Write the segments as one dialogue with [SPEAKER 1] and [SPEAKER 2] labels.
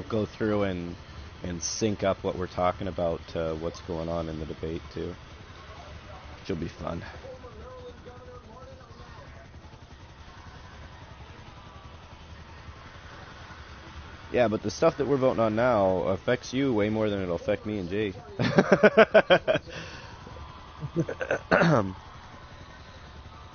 [SPEAKER 1] go through and sync up what we're talking about to what's going on in the debate too. Which will be fun. Yeah, but the stuff that we're voting on now affects you way more than it'll affect me and Jay.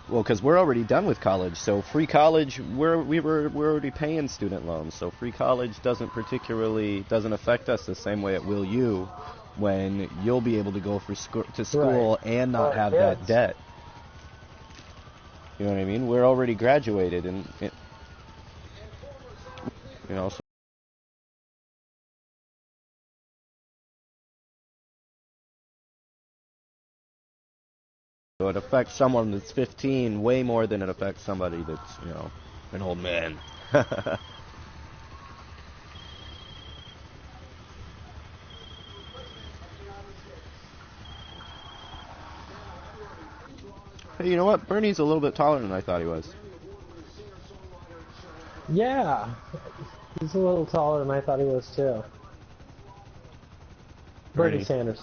[SPEAKER 1] Well, because we're already done with college, so free college, we're already paying student loans, so free college doesn't affect us the same way it will you, when you'll be able to go to school and not have that debt. You know what I mean? We're already graduated, and you know. So it affects someone that's 15 way more than it affects somebody that's, you know, an old man. Hey, you know what? Bernie's a little bit taller than I thought he was.
[SPEAKER 2] Yeah, he's a little taller than I thought he was too. Bernie Sanders.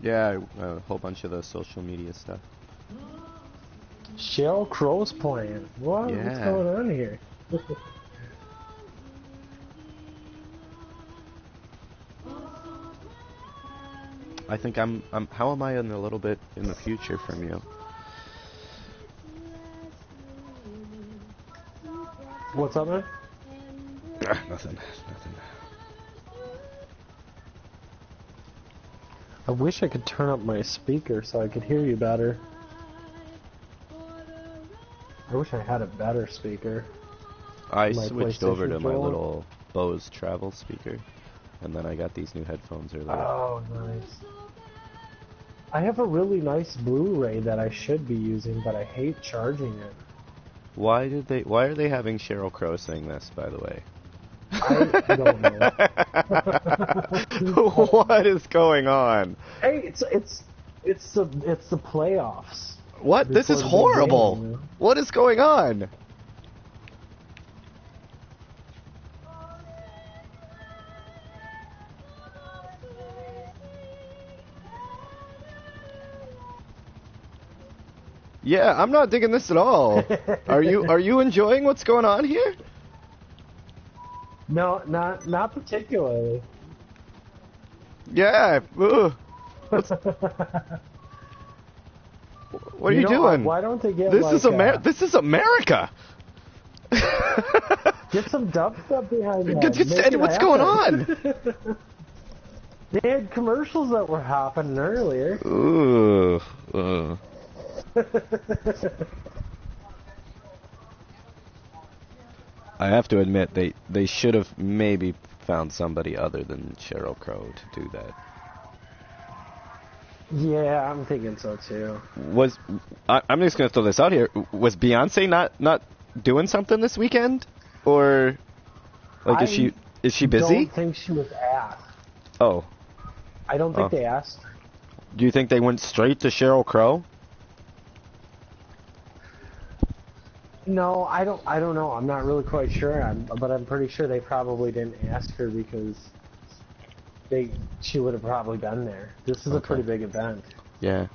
[SPEAKER 1] Yeah, a whole bunch of the social media stuff.
[SPEAKER 2] Sheryl Crow's playing. What?
[SPEAKER 1] Yeah.
[SPEAKER 2] What's going on here?
[SPEAKER 1] I think I'm. How am I in a little bit in the future from you?
[SPEAKER 2] What's up, man?
[SPEAKER 1] Nothing.
[SPEAKER 2] I wish I could turn up my speaker so I could hear you better. I wish I had a better speaker.
[SPEAKER 1] I switched over to my little Bose travel speaker, and then I got these new headphones earlier.
[SPEAKER 2] Oh, nice. I have a really nice Blu-ray that I should be using, but I hate charging it.
[SPEAKER 1] Why are they having Sheryl Crow sing this, by the way?
[SPEAKER 2] I don't know.
[SPEAKER 1] What is going on?
[SPEAKER 2] Hey, it's the playoffs.
[SPEAKER 1] What? This is horrible. Game, what is going on? Yeah, I'm not digging this at all. Are you enjoying what's going on here?
[SPEAKER 2] No, not particularly.
[SPEAKER 1] Yeah. What are you doing?
[SPEAKER 2] Why don't they get
[SPEAKER 1] this is America.
[SPEAKER 2] Get some dubstep behind that.
[SPEAKER 1] What's going on?
[SPEAKER 2] They had commercials that were happening earlier.
[SPEAKER 1] Ooh. I have to admit, they should have maybe found somebody other than Sheryl Crow to do that.
[SPEAKER 2] Yeah, I'm thinking so too.
[SPEAKER 1] I'm just gonna throw this out here. Was Beyonce not doing something this weekend, or like is she busy?
[SPEAKER 2] I don't think she was asked.
[SPEAKER 1] Oh.
[SPEAKER 2] I don't think they asked.
[SPEAKER 1] Do you think they went straight to Sheryl Crow?
[SPEAKER 2] No, I don't know. I'm not really quite sure. But I'm pretty sure they probably didn't ask her because she would have probably been there. This is a pretty big event.
[SPEAKER 1] Yeah.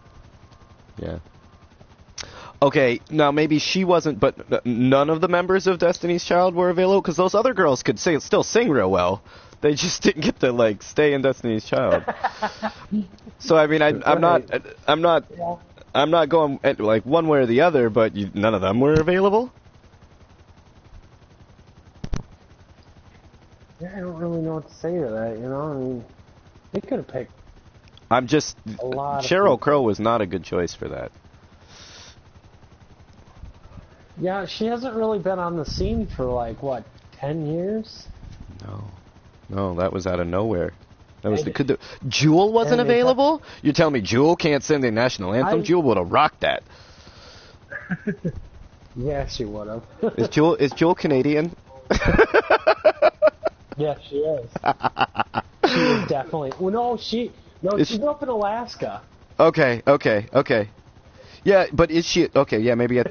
[SPEAKER 1] Okay, now maybe she wasn't, but none of the members of Destiny's Child were available because those other girls could still sing real well. They just didn't get to stay in Destiny's Child. So I mean, I'm not going one way or the other, but none of them were available?
[SPEAKER 2] Yeah, I don't really know what to say to that, you know? I mean, they could have picked
[SPEAKER 1] Sheryl Crow was not a good choice for that.
[SPEAKER 2] Yeah, she hasn't really been on the scene for 10 years?
[SPEAKER 1] No, that was out of nowhere. That was Jewel wasn't available? You're telling me Jewel can't sing the national anthem? Jewel would have rocked that.
[SPEAKER 2] Yeah, she would have.
[SPEAKER 1] Is Jewel Canadian?
[SPEAKER 2] Yeah, she is. She is definitely. Well, no, she grew up in Alaska.
[SPEAKER 1] Okay. Yeah, but is she okay? Yeah, maybe.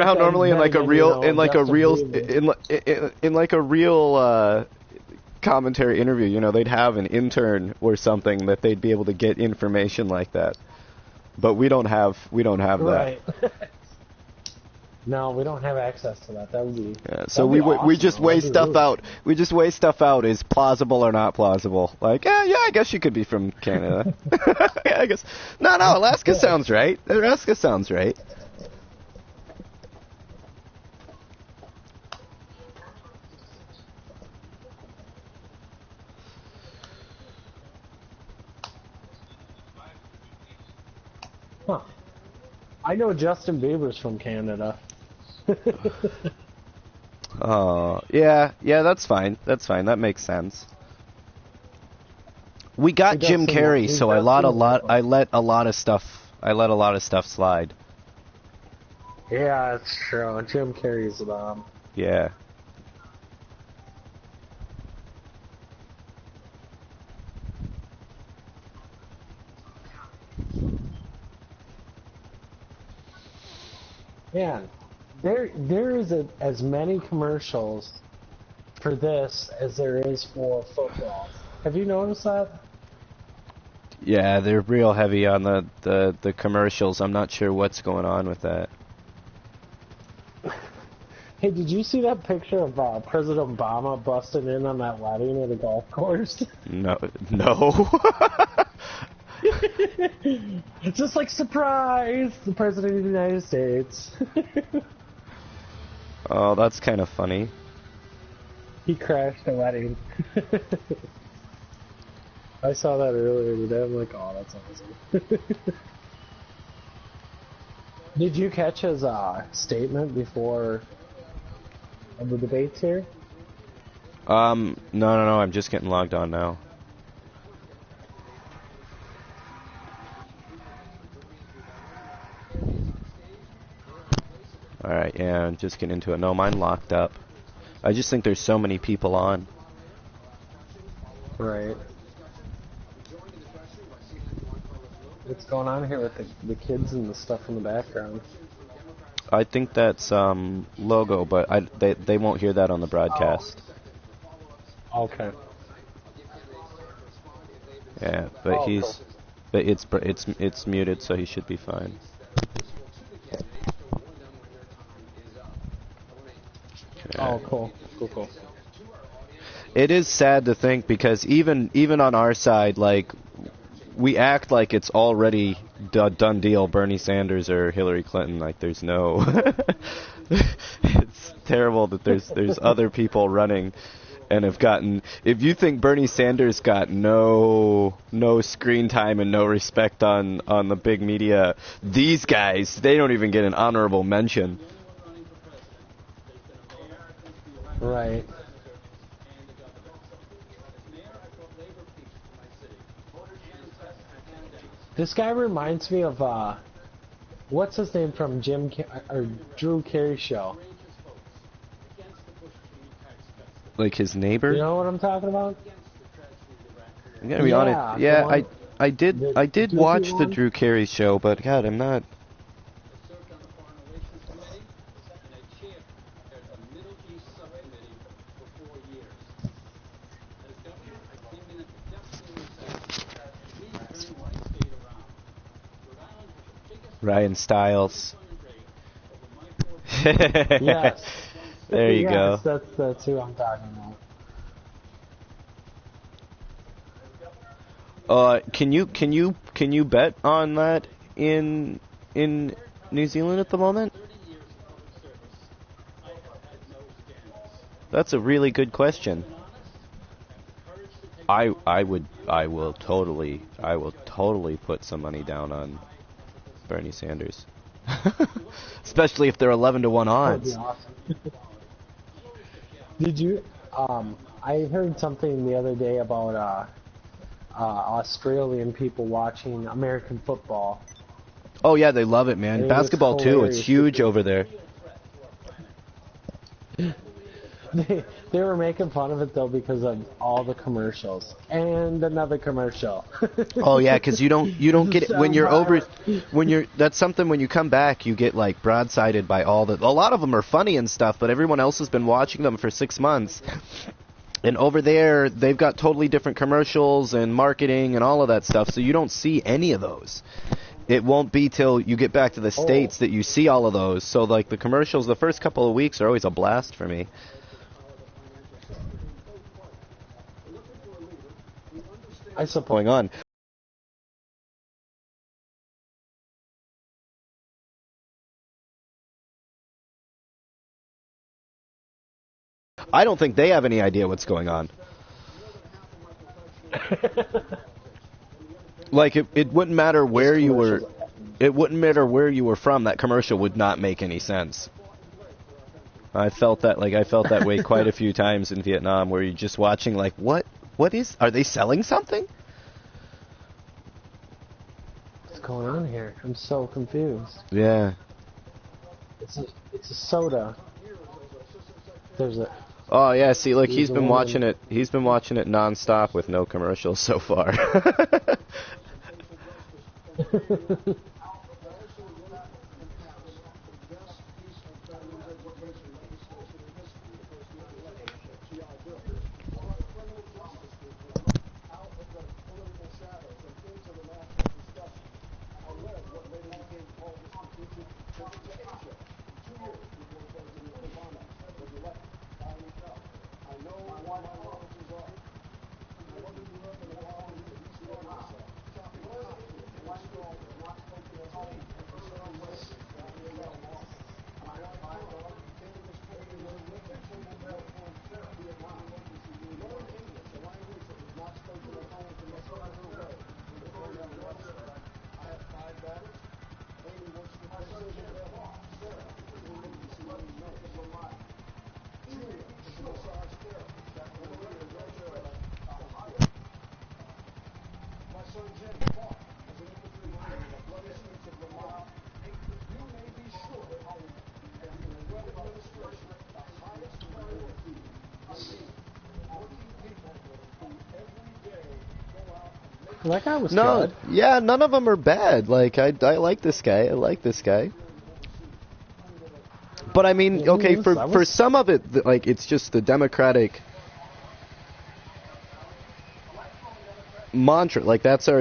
[SPEAKER 1] How normally in
[SPEAKER 2] then
[SPEAKER 1] like a
[SPEAKER 2] again,
[SPEAKER 1] real
[SPEAKER 2] Justin Bieber.
[SPEAKER 1] in like a real commentary interview, they'd have an intern or something that they'd be able to get information like that. But we don't have that.
[SPEAKER 2] Right. No, we don't have access to that. That would be.
[SPEAKER 1] Yeah, so
[SPEAKER 2] we awesome,
[SPEAKER 1] just weigh stuff out. We just weigh stuff out is plausible or not plausible. Like, yeah, I guess you could be from Canada. Yeah, I guess. No, Alaska sounds right. Alaska sounds right.
[SPEAKER 2] Huh. I know Justin Bieber's from Canada.
[SPEAKER 1] Oh, yeah, that's fine. That's fine. That makes sense. We got Jim Carrey, so I let a lot of stuff slide.
[SPEAKER 2] Yeah, that's true. Jim Carrey's the bomb.
[SPEAKER 1] Yeah.
[SPEAKER 2] Man, there is as many commercials for this as there is for football. Have you noticed that?
[SPEAKER 1] Yeah, they're real heavy on the commercials. I'm not sure what's going on with that.
[SPEAKER 2] Hey, did you see that picture of President Obama busting in on that wedding at a golf course?
[SPEAKER 1] No.
[SPEAKER 2] It's just like, surprise! The President of the United States.
[SPEAKER 1] Oh, that's kind of funny.
[SPEAKER 2] He crashed a wedding. I saw that earlier today. I'm like, oh, that's awesome. Did you catch his statement before the debates here?
[SPEAKER 1] No, I'm just getting logged on now. Alright, yeah, I'm just getting into it. No, mine locked up. I just think there's so many people on.
[SPEAKER 2] Right. What's going on here with the kids and the stuff in the background?
[SPEAKER 1] I think that's logo, but they won't hear that on the broadcast.
[SPEAKER 2] Oh. Okay.
[SPEAKER 1] Yeah, but
[SPEAKER 2] cool.
[SPEAKER 1] but it's muted, so he should be fine. Okay.
[SPEAKER 2] Oh, cool.
[SPEAKER 1] It is sad to think because even on our side, like, we act like it's already done deal, Bernie Sanders or Hillary Clinton. Like, there's no. It's terrible that there's other people running and have gotten. If you think Bernie Sanders got no screen time and no respect on the big media, these guys, they don't even get an honorable mention.
[SPEAKER 2] Right. This guy reminds me of what's his name from Drew Carey show?
[SPEAKER 1] Like his neighbor?
[SPEAKER 2] You know what I'm talking about?
[SPEAKER 1] I'm gonna be honest. Yeah, I did watch the Drew Carey show, but God, I'm not. Ryan Stiles.
[SPEAKER 2] Yes.
[SPEAKER 1] There you go.
[SPEAKER 2] That's who I'm talking about.
[SPEAKER 1] Can you bet on that in New Zealand at the moment? That's a really good question. I will totally put some money down on Bernie Sanders. Especially if they're 11-1 odds.
[SPEAKER 2] That'd be awesome. Did you I heard something the other day about Australian people watching American football.
[SPEAKER 1] Oh yeah, they love it, man. Basketball too. It's huge over there.
[SPEAKER 2] They were making fun of it though because of all the commercials and another commercial.
[SPEAKER 1] Oh yeah, because you don't get it when you're that's something when you come back you get like broadsided by a lot of them are funny and stuff, but everyone else has been watching them for 6 months. And over there, they've got totally different commercials and marketing and all of that stuff, so you don't see any of those. It won't be till you get back to the States that you see all of those. So, like, the commercials, the first couple of weeks are always a blast for me.
[SPEAKER 2] I suppose.
[SPEAKER 1] Going on. I don't think they have any idea what's going on. Like, it wouldn't matter where you were. It wouldn't matter where you were from. That commercial would not make any sense. I felt that way quite a few times in Vietnam, where you're just watching, like, are they selling something?
[SPEAKER 2] What's going on here? I'm so confused.
[SPEAKER 1] Yeah.
[SPEAKER 2] It's a soda. There's a.
[SPEAKER 1] Oh yeah, see, look, he's been watching it nonstop with no commercials so far.
[SPEAKER 2] That guy was good.
[SPEAKER 1] Yeah, none of them are bad. Like, I like this guy. But I mean, okay, for some of it, like, it's just the Democratic mantra. Like, those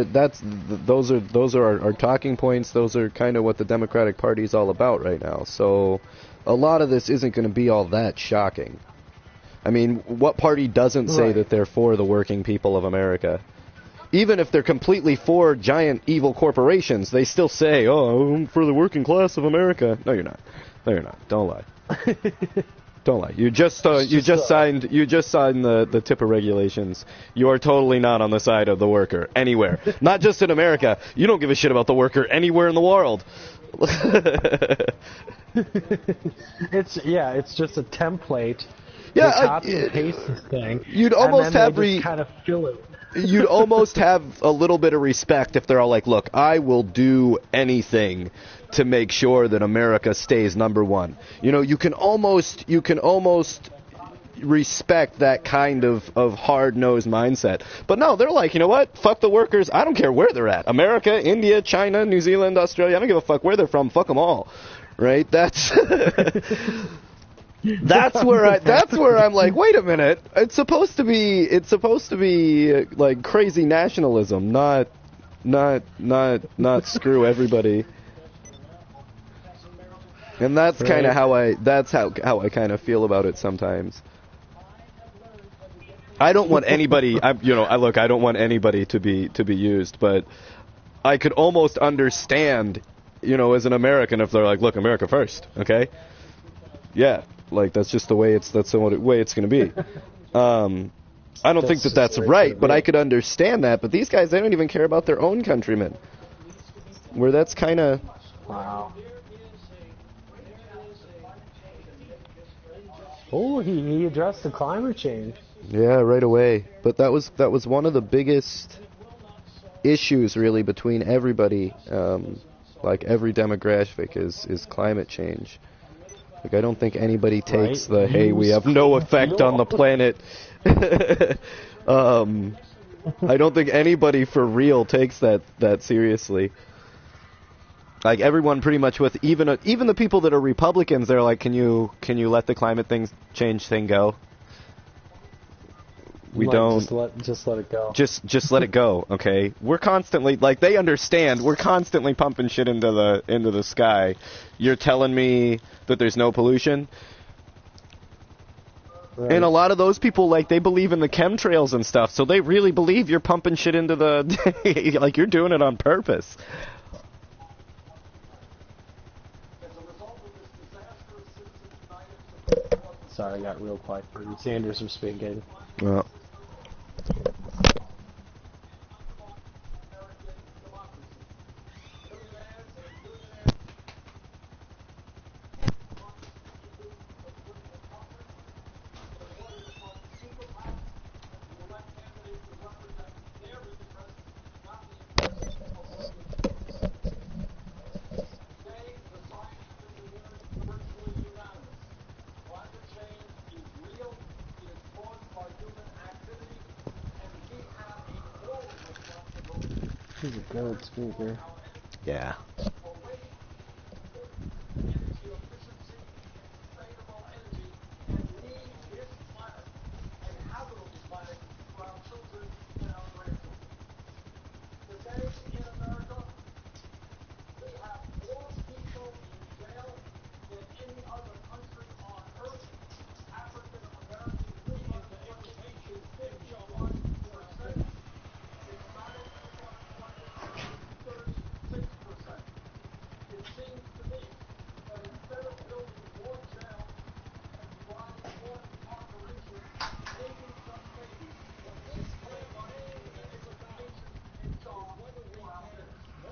[SPEAKER 1] are our talking points. Those are kind of what the Democratic Party is all about right now. So, a lot of this isn't going to be all that shocking. I mean, what party doesn't say that they're for the working people of America? Even if they're completely for giant evil corporations, they still say, "Oh, I'm for the working class of America." No, you're not. Don't lie. Don't lie. You just signed the TIPA regulations. You are totally not on the side of the worker anywhere. Not just in America. You don't give a shit about the worker anywhere in the world.
[SPEAKER 2] It's just a template.
[SPEAKER 1] Yeah,
[SPEAKER 2] copy and paste this thing.
[SPEAKER 1] You'd almost have
[SPEAKER 2] kind of fill it.
[SPEAKER 1] You'd almost have a little bit of respect if they're all like, "Look, I will do anything to make sure that America stays number one." You know, you can almost respect that kind of hard-nosed mindset. But no, they're like, you know what? Fuck the workers. I don't care where they're at. America, India, China, New Zealand, Australia. I don't give a fuck where they're from. Fuck them all. Right? That's That's where I'm like, wait a minute. It's supposed to be like crazy nationalism, not screw everybody. And that's kind of how I kind of feel about it sometimes. I don't want anybody, I don't want anybody to be used, but I could almost understand, as an American, if they're like, look, America first, okay? Yeah. Like, that's just the way it's going to be. I don't think that's right, but I could understand that. But these guys, they don't even care about their own countrymen. Where that's kind of...
[SPEAKER 2] Wow. Oh, he addressed the climate change.
[SPEAKER 1] Yeah, right away. But that was one of the biggest issues, really, between everybody, like every demographic, is climate change. Like, I don't think anybody takes
[SPEAKER 2] Right?
[SPEAKER 1] the, hey, we have no effect on the planet. I don't think anybody for real takes that seriously. Like, everyone pretty much with, even the people that are Republicans, they're like, can you let the climate change thing go? We
[SPEAKER 2] like,
[SPEAKER 1] don't.
[SPEAKER 2] Just let it go.
[SPEAKER 1] Just let it go, okay? We're constantly, like, they understand, we're constantly pumping shit into the sky. You're telling me that there's no pollution?
[SPEAKER 2] Right.
[SPEAKER 1] And a lot of those people, like, they believe in the chemtrails and stuff, so they really believe you're pumping shit into the... like, you're doing it on purpose.
[SPEAKER 2] Sorry, I got real quiet. Bernie Sanders was speaking.
[SPEAKER 1] Well...
[SPEAKER 2] He's a good speaker.
[SPEAKER 1] Yeah.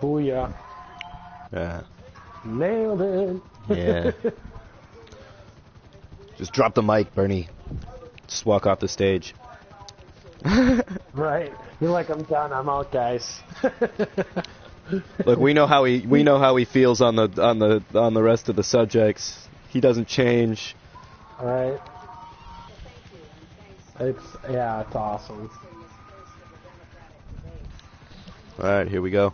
[SPEAKER 2] Booyah.
[SPEAKER 1] Yeah.
[SPEAKER 2] Nailed it.
[SPEAKER 1] Yeah. Just drop the mic, Bernie. Just walk off the stage.
[SPEAKER 2] Right. You're like, I'm done. I'm out, guys.
[SPEAKER 1] Look, we know how he feels on the rest of the subjects. He doesn't change.
[SPEAKER 2] All right. It's awesome.
[SPEAKER 1] All right, here we go.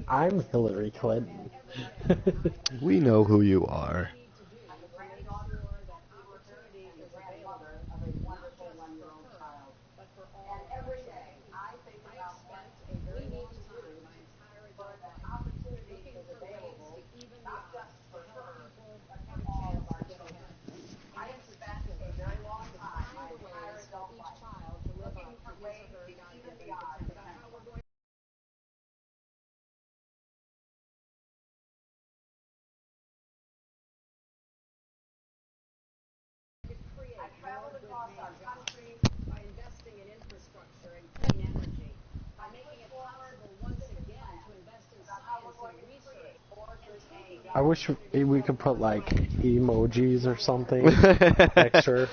[SPEAKER 2] I'm Hillary Clinton.
[SPEAKER 1] We know who you are.
[SPEAKER 2] I wish we could put like emojis or something extra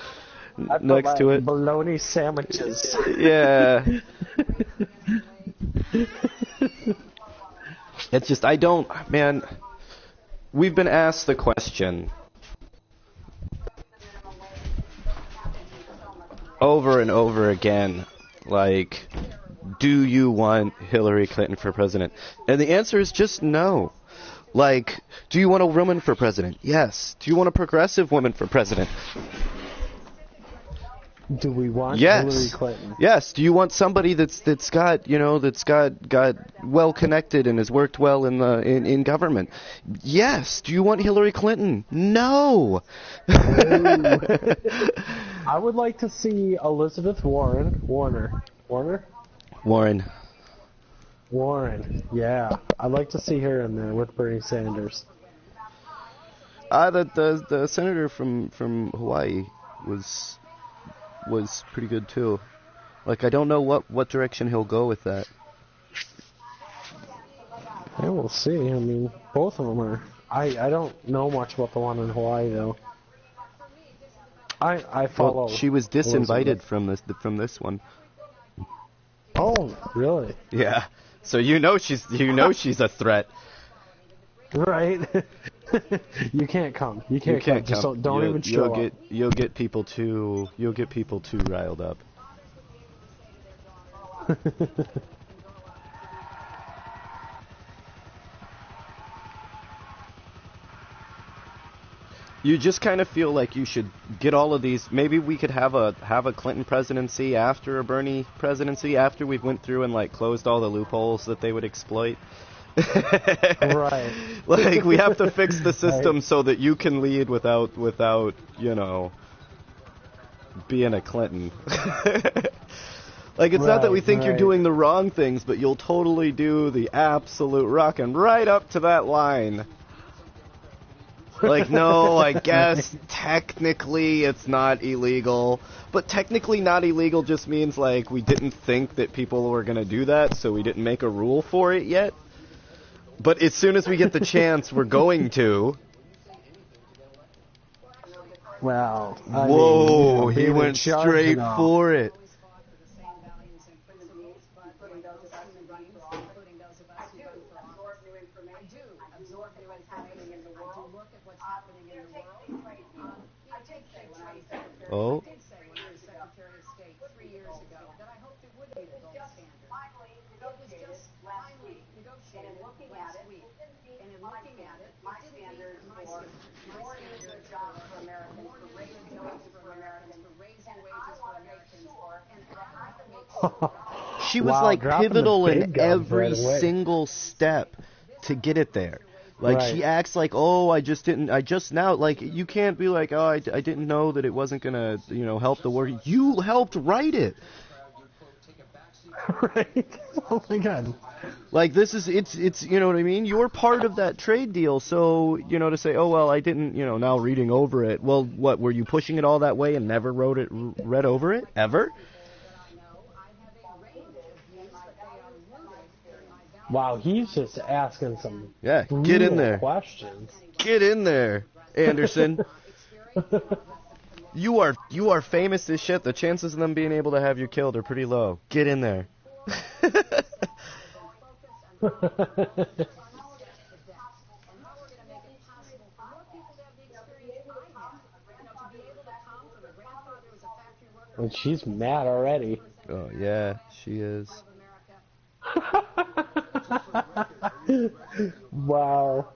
[SPEAKER 1] Next to it.
[SPEAKER 2] Bologna sandwiches.
[SPEAKER 1] Yeah. It's just, man, we've been asked the question over and over again, like, do you want Hillary Clinton for president? And the answer is just no. Like, do you want a woman for president? Yes. Do you want a progressive woman for president?
[SPEAKER 2] Do we want Hillary Clinton?
[SPEAKER 1] Yes. Do you want somebody that's got well connected and has worked well in government? Yes. Do you want Hillary Clinton? No.
[SPEAKER 2] I would like to see Elizabeth Warren. Yeah, I'd like to see her in there with Bernie Sanders.
[SPEAKER 1] The senator from Hawaii was pretty good too. Like, I don't know what direction he'll go with that.
[SPEAKER 2] Yeah, we'll see. I mean, both of them are. I don't know much about the one in Hawaii though. I follow.
[SPEAKER 1] Well, she was disinvited
[SPEAKER 2] Elizabeth.
[SPEAKER 1] from this one.
[SPEAKER 2] Oh, really?
[SPEAKER 1] Yeah. So she's a threat.
[SPEAKER 2] Right. You can't come. You can't come. Just don't even show up.
[SPEAKER 1] You'll get people too riled up. You just kind of feel like you should get all of these. Maybe we could have a Clinton presidency after a Bernie presidency, after we've went through and like closed all the loopholes that they would exploit.
[SPEAKER 2] Right.
[SPEAKER 1] Like we have to fix the system
[SPEAKER 2] Right.
[SPEAKER 1] so that you can lead without being a Clinton. Like it's not that we think you're doing the wrong things, but you'll totally do the absolute rockin' right up to that line. Like, no, I guess technically it's not illegal. But technically not illegal just means, like, we didn't think that people were going to do that, so we didn't make a rule for it yet. But as soon as we get the chance, we're going to.
[SPEAKER 2] Well,
[SPEAKER 1] Whoa, he went straight for it. Oh. She was like pivotal in every single step to get it there. Like she acts like, oh, I just now, like you can't be like, oh, I didn't know that it wasn't gonna, help the war. You helped write it.
[SPEAKER 2] Right. Oh my God.
[SPEAKER 1] Like it's you know what I mean? You're part of that trade deal, so, to say, oh, well, I didn't, now reading over it. Well, what, were you pushing it all that way and never read over it? Ever?
[SPEAKER 2] Wow, he's just asking some
[SPEAKER 1] get in there.
[SPEAKER 2] questions.
[SPEAKER 1] Get in there, Anderson. You are famous as shit. The chances of them being able to have you killed are pretty low. Get in there.
[SPEAKER 2] And she's mad already.
[SPEAKER 1] Oh yeah, she is.
[SPEAKER 2] Wow.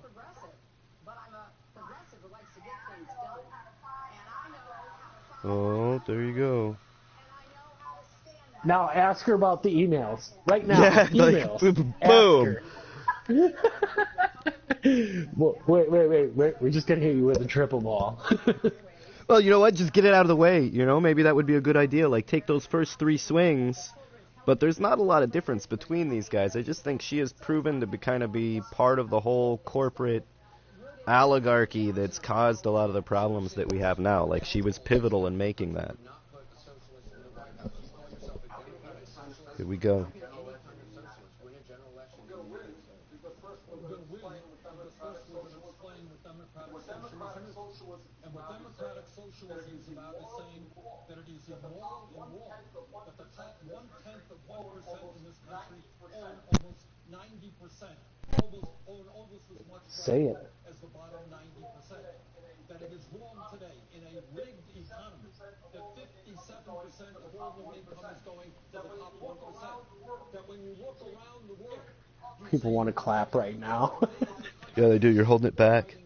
[SPEAKER 1] Oh, there you go.
[SPEAKER 2] Now ask her about the emails. Right now,
[SPEAKER 1] yeah,
[SPEAKER 2] emails.
[SPEAKER 1] Like, boom.
[SPEAKER 2] Wait. We're just going to hit you with a triple ball.
[SPEAKER 1] Well, you know what? Just get it out of the way. Maybe that would be a good idea. Like, take those first 3 swings. But there's not a lot of difference between these guys. I just think she has proven to be part of the whole corporate oligarchy that's caused a lot of the problems that we have now. Like, she was pivotal in making that. Here we go.
[SPEAKER 3] And what democratic socialism is about is saying that it is immoral and wrong that the top 1/10 of 1% in this country own almost 90%, own almost as much as the bottom 90%. That it is wrong today in a rigged economy that 57% of all the income is going to the top 1%. That when you look around the world,
[SPEAKER 2] people want to clap right now.
[SPEAKER 1] Yeah, they do. You're holding it back.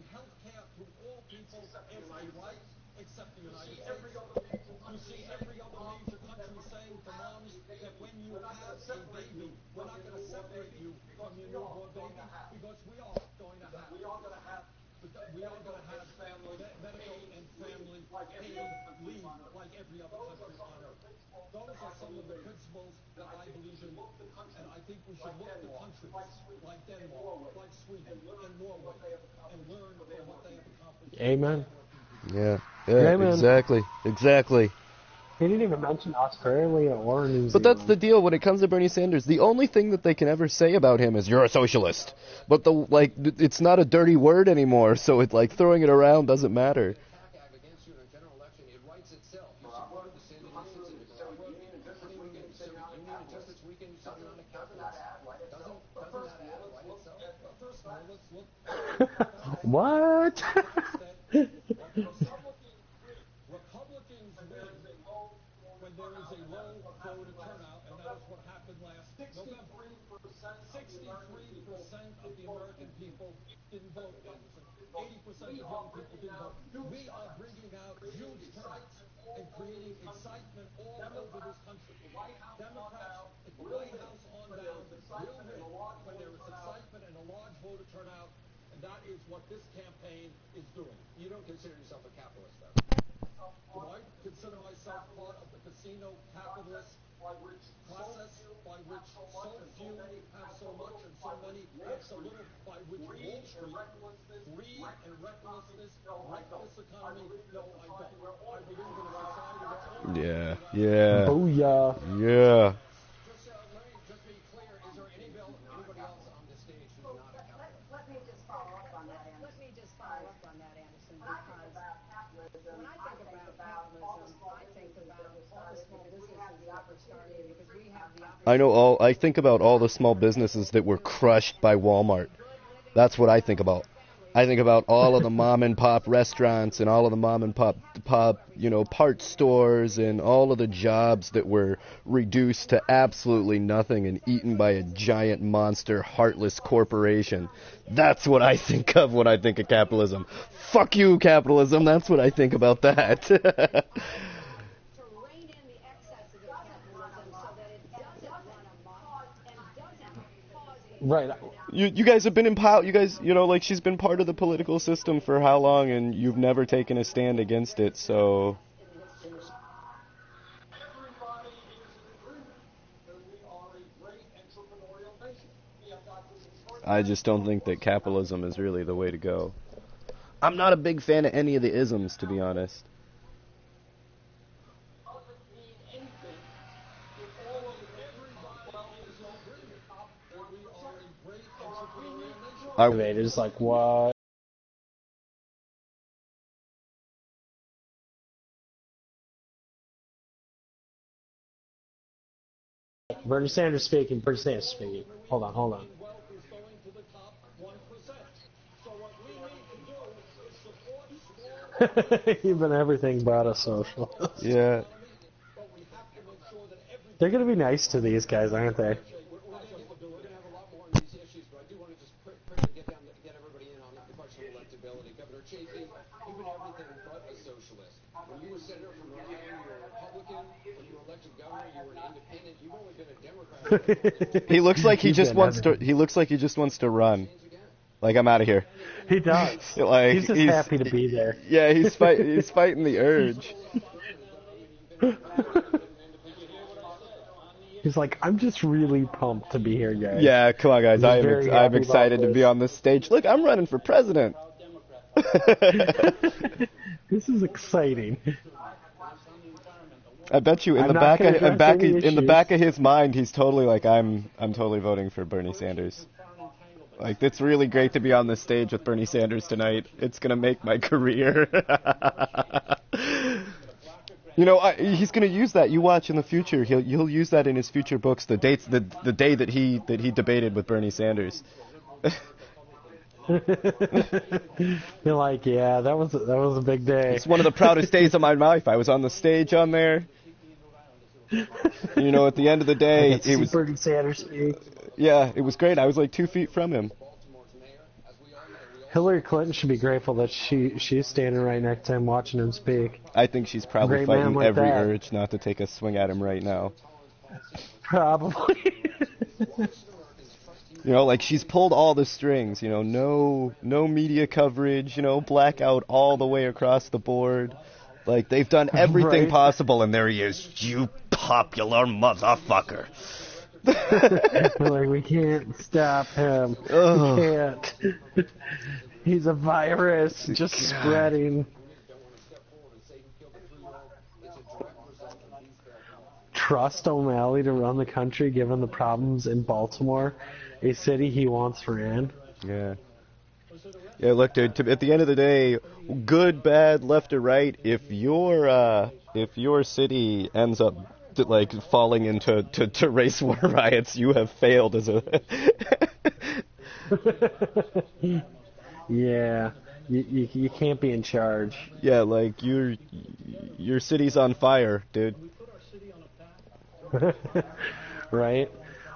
[SPEAKER 3] Those are some of the principles that I believe in, and I think we should look to countries like Denmark, like Sweden, and Norway, and learn from what they have accomplished.
[SPEAKER 2] Amen.
[SPEAKER 1] Yeah,
[SPEAKER 2] Amen.
[SPEAKER 1] Exactly.
[SPEAKER 2] He didn't even mention Australia or New Zealand.
[SPEAKER 1] But that's the deal when it comes to Bernie Sanders. The only thing that they can ever say about him is, you're a socialist. But it's not a dirty word anymore, so throwing it around doesn't matter.
[SPEAKER 3] let's look
[SPEAKER 2] What?
[SPEAKER 3] that Republicans win when there is a low voter turnout, and that is what happened last November. 63% of the American people didn't vote, Anderson. 80% of young people didn't vote. We are bringing out huge turnouts and creating excitement all over this country. Democrats at the White House on down will win when there is excitement and a large voter turnout, and that is what this campaign is doing.
[SPEAKER 4] You don't consider yourself a capitalist, though.
[SPEAKER 3] Do I consider myself part of the casino capitalist process by which so few have so much and so many have so little, by which Wall Street, greed and recklessness wreck this economy? No, I don't. I believe in a society where all
[SPEAKER 1] Yeah, yeah,
[SPEAKER 2] Booyah.
[SPEAKER 1] yeah.
[SPEAKER 4] Let me just be clear. Is there anybody else on the stage who's not a capitalist?
[SPEAKER 5] Let me just follow up on that, Anderson. Because when I think about capitalism, I think about all the small businesses that were started because we have the opportunity.
[SPEAKER 1] I think about all the small businesses that were crushed by Walmart. That's what I think about. I think about all of the mom and pop restaurants and all of the mom and pop, parts stores and all of the jobs that were reduced to absolutely nothing and eaten by a giant monster heartless corporation. That's what I think of when I think of capitalism. Fuck you, capitalism. That's what I think about that.
[SPEAKER 5] To rein in the excesses of capitalism so that it doesn't run amok and doesn't cause
[SPEAKER 2] Right.
[SPEAKER 1] You guys have been in power. You guys, she's been part of the political system for how long, and you've never taken a stand against it. So I just don't think that capitalism is really the way to go. I'm not a big fan of any of the isms, to be honest.
[SPEAKER 2] Innovators, like what? Bernie Sanders speaking. Bernie Sanders speaking. Hold on.
[SPEAKER 3] wealth is going to the top 1%. So what we need to do is support small
[SPEAKER 2] Even everything but a socialist.
[SPEAKER 1] Yeah.
[SPEAKER 3] but we have to make sure that every
[SPEAKER 2] They're gonna be nice to these guys, aren't they?
[SPEAKER 4] We're going to have a lot more on these issues, but I do want to just quickly get everybody in on the question of electability. Governor Chafee, you've been everything but a socialist. When you were senator from Rhode Island, you were a Republican. When you were elected governor, you were an independent. You've only been a Democrat.
[SPEAKER 1] He looks like he
[SPEAKER 2] He's
[SPEAKER 1] just
[SPEAKER 2] been
[SPEAKER 1] wants to.
[SPEAKER 2] everything.
[SPEAKER 1] He looks like he just wants to run. Like, I'm out of here.
[SPEAKER 2] He does.
[SPEAKER 1] Like,
[SPEAKER 2] He's just happy to be there.
[SPEAKER 1] Yeah, he's fighting the urge.
[SPEAKER 2] He's like, I'm just really pumped to be here, guys.
[SPEAKER 1] Yeah, come on, guys.
[SPEAKER 2] He's very
[SPEAKER 1] I'm
[SPEAKER 2] happy
[SPEAKER 1] excited
[SPEAKER 2] about
[SPEAKER 1] to be
[SPEAKER 2] this.
[SPEAKER 1] on this stage. Look, I'm running for president.
[SPEAKER 2] This is exciting.
[SPEAKER 1] I bet you in
[SPEAKER 2] I'm
[SPEAKER 1] the
[SPEAKER 2] not
[SPEAKER 1] back
[SPEAKER 2] gonna
[SPEAKER 1] of,
[SPEAKER 2] address any
[SPEAKER 1] in the
[SPEAKER 2] issues.
[SPEAKER 1] back of his mind, he's totally like, I'm totally voting for Bernie Sanders. Like, it's really great to be on this stage with Bernie Sanders tonight. It's gonna make my career. He's gonna use that. You watch in the future. He'll use that in his future books. The dates, the day that he debated with Bernie Sanders.
[SPEAKER 2] You're like, yeah, that was a big day.
[SPEAKER 1] It's one of the proudest days of my life. I was on the stage on there. At the end of the day, it was.
[SPEAKER 2] Bernie Sanders speak.
[SPEAKER 1] Yeah, it was great. I was like 2 feet from him.
[SPEAKER 2] Hillary Clinton should be grateful that she's standing right next to him, watching him speak.
[SPEAKER 1] I think she's probably
[SPEAKER 2] Great man
[SPEAKER 1] fighting
[SPEAKER 2] like
[SPEAKER 1] every
[SPEAKER 2] that.
[SPEAKER 1] urge not to take a swing at him right now.
[SPEAKER 2] Probably.
[SPEAKER 1] Like, she's pulled all the strings. No media coverage. Blackout all the way across the board. Like, they've done everything
[SPEAKER 2] Right.
[SPEAKER 1] possible, and there he is, you popular motherfucker.
[SPEAKER 2] We're like, we can't stop him.
[SPEAKER 1] Ugh.
[SPEAKER 2] We can't. He's a virus, just spreading. Trust O'Malley to run the country, given the problems in Baltimore, a city he once ran.
[SPEAKER 1] Yeah. Yeah, look, dude. At the end of the day, good, bad, left or right. If your city ends up falling into race war riots, you have failed as a.
[SPEAKER 2] Yeah, you can't be in charge.
[SPEAKER 1] Yeah, like your city's on fire, dude.
[SPEAKER 2] Right?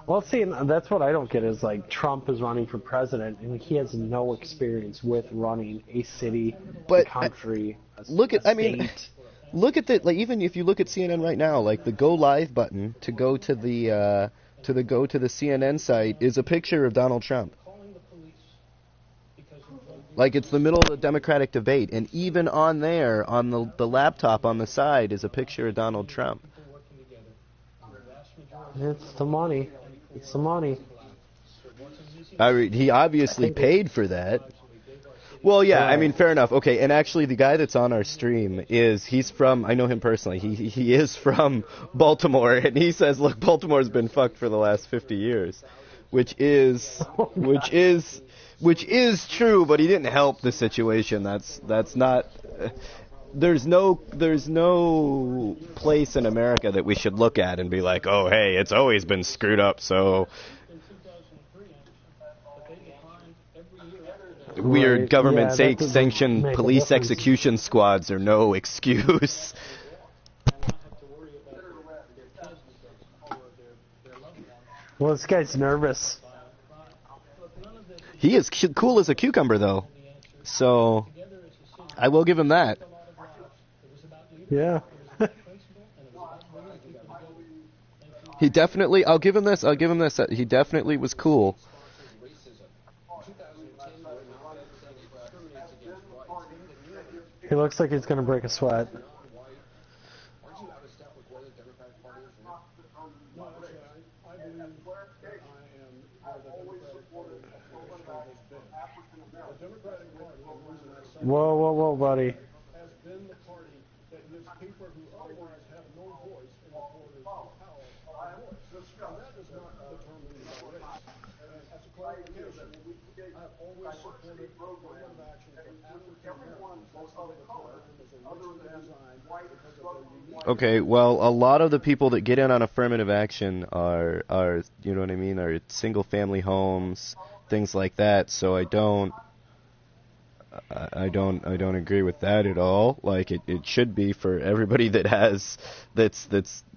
[SPEAKER 2] Well, see, and that's what I don't get is like Trump is running for president and he has no experience with running a city, a
[SPEAKER 1] But
[SPEAKER 2] country,
[SPEAKER 1] look at,
[SPEAKER 2] a
[SPEAKER 1] I mean,
[SPEAKER 2] state.
[SPEAKER 1] look at the, like, even if you look at CNN right now, like the go live button to go to the CNN site is a picture of Donald Trump. Like, it's the middle of the Democratic debate, and even on there, on the laptop on the side, is a picture of Donald Trump.
[SPEAKER 2] It's the money. It's the money.
[SPEAKER 1] I mean, he obviously paid for that. Well, yeah, I mean, fair enough. Okay, and actually, the guy that's on our stream he's from, I know him personally. He is from Baltimore, and he says, look, Baltimore's been fucked for the last 50 years, which is true, but he didn't help the situation. That's not. There's no place in America that we should look at and be like, oh, hey, it's always been screwed up, so weird government sanctioned police execution squads are no excuse.
[SPEAKER 2] Well, this guy's nervous.
[SPEAKER 1] He is cool as a cucumber, though, so I will give him that.
[SPEAKER 2] Yeah.
[SPEAKER 1] He definitely, I'll give him this, he definitely was cool.
[SPEAKER 2] He looks like he's going to break a sweat. Whoa, whoa, whoa, buddy.
[SPEAKER 3] Has been the party that gives people who otherwise have no voice in the borders of power a voice. And that is not determined by race. As a clarification, I have always supported affirmative action for African Americans. That's the way the program is originally designed because of their unique.
[SPEAKER 1] Okay, well, a lot of the people that get in on affirmative action are you know what I mean, are single family homes, things like that. So I don't agree with that at all. Like it should be for everybody that's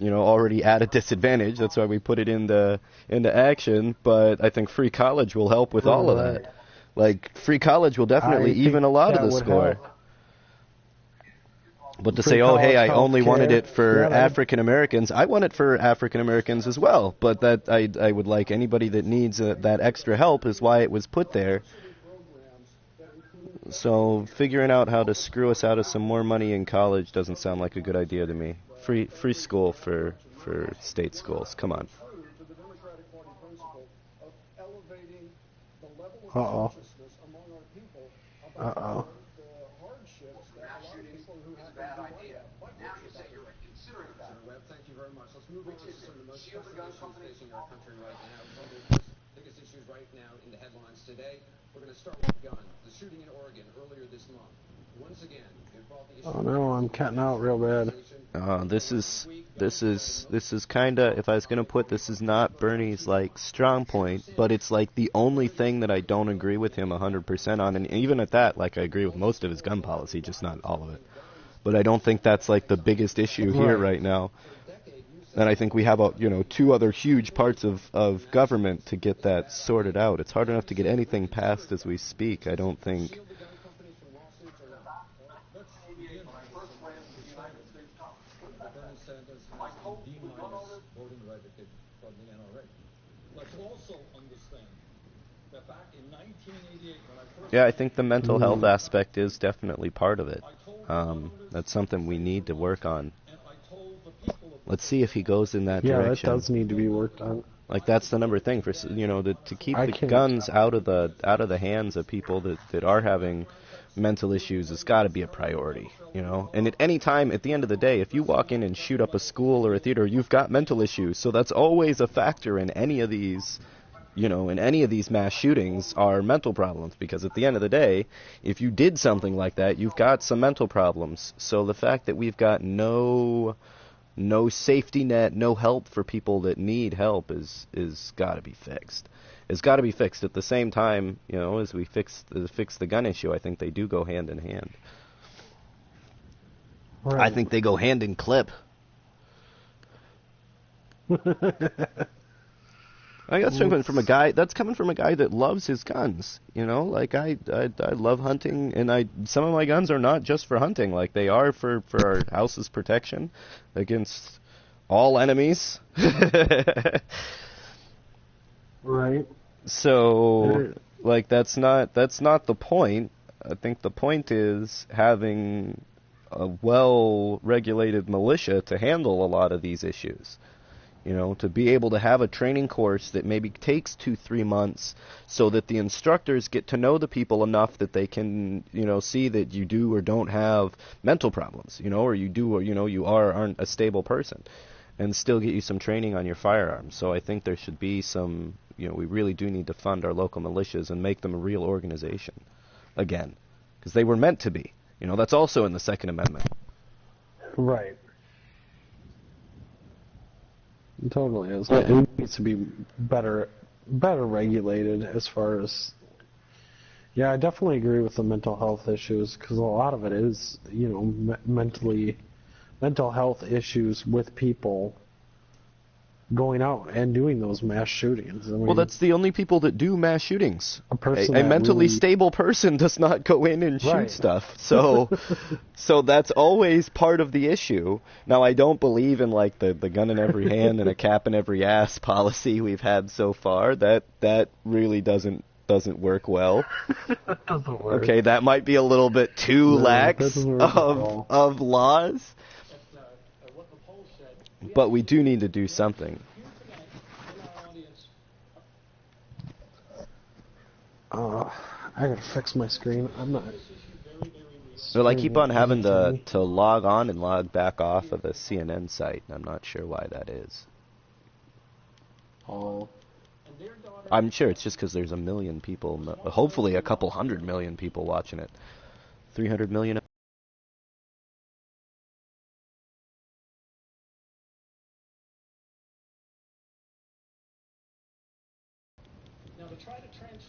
[SPEAKER 1] already at a disadvantage. That's why we put it into action. But I think free college will help with all of that. Like free college will definitely even a lot of the score.
[SPEAKER 2] Help.
[SPEAKER 1] But to
[SPEAKER 2] Free
[SPEAKER 1] say, oh, hey, I
[SPEAKER 2] college,
[SPEAKER 1] only wanted
[SPEAKER 2] healthcare.
[SPEAKER 1] it for
[SPEAKER 2] Yeah,
[SPEAKER 1] African Americans. I want it for African Americans as well. But that I would like anybody that needs that extra help is why it was put there. So figuring out how to screw us out of some more money in college doesn't sound like a good idea to me. Free school for state schools. Come on.
[SPEAKER 2] Uh-oh. Uh-oh.
[SPEAKER 4] Thank you very much. Let's move on to some of the most pressing issues facing our country right now. Some of the biggest issues right now in the headlines today. We're going to start with guns. The shooting in Oregon earlier this month. Once again, it brought the issue.
[SPEAKER 2] Oh no, I'm cutting out real bad.
[SPEAKER 1] This is kind of, if I was going to put, this is not Bernie's like strong point, but it's like the only thing that I don't agree with him 100% on, and even at that, like I agree with most of his gun policy, just not all of it. But I don't think that's like the biggest issue here right now. And I think we have two other huge parts of government to get that sorted out. It's hard enough to get anything passed as we speak. I don't think. Yeah, I think the mental health aspect is definitely part of it. That's something we need to work on. Let's see if he goes in that direction.
[SPEAKER 2] Yeah, that does need to be worked on.
[SPEAKER 1] Like that's the number thing for to keep the guns out of the hands of people that are having mental issues has got to be a priority, And at any time, at the end of the day, if you walk in and shoot up a school or a theater, you've got mental issues. So that's always a factor in any of these. In any of these mass shootings are mental problems, because at the end of the day, if you did something like that, you've got some mental problems. So the fact that we've got no safety net, no help for people that need help is got to be fixed. has got to be fixed. At the same time, you know, as we fix the gun issue, I think they do go hand in hand.
[SPEAKER 2] Right.
[SPEAKER 1] I think they go hand in clip. That's coming from a guy. That's coming from a guy that loves his guns. You know, like I love hunting, and some of my guns are not just for hunting. Like they are for our house's protection against all enemies.
[SPEAKER 2] Right.
[SPEAKER 1] So, like that's not the point. I think the point is having a well-regulated militia to handle a lot of these issues. You know, to be able to have a training course that maybe takes 2-3 months so that the instructors get to know the people enough that they can, you know, see that you do or don't have mental problems, you know, or you do or, you know, you aren't a stable person, and still get you some training on your firearms. So I think there should be some, you know, we really do need to fund our local militias and make them a real organization again, because they were meant to be. You know, that's also in the Second Amendment.
[SPEAKER 2] Right. It totally is. It needs to be better regulated as far as. Yeah, I definitely agree with the mental health issues, because a lot of it is, you know, mental health issues with people going out and doing those mass shootings. I mean,
[SPEAKER 1] well, that's the only people that do mass shootings. A mentally
[SPEAKER 2] really
[SPEAKER 1] stable person does not go in and shoot
[SPEAKER 2] Right.
[SPEAKER 1] stuff. So, so that's always part of the issue. Now, I don't believe in like the gun in every hand and a cap in every ass policy we've had so far. That really doesn't work well.
[SPEAKER 2] That doesn't work.
[SPEAKER 1] Okay, that might be a little bit too lax
[SPEAKER 2] that doesn't work at all.
[SPEAKER 1] of laws.
[SPEAKER 3] What the poll said.
[SPEAKER 1] But we do need to do something.
[SPEAKER 2] I gotta fix my screen. I'm not.
[SPEAKER 1] Well, I keep on having to log on and log back off of the CNN site, and I'm not sure why that is.
[SPEAKER 2] Oh.
[SPEAKER 1] I'm sure it's just because there's a million people, hopefully a couple 100 million people watching it. 300 million.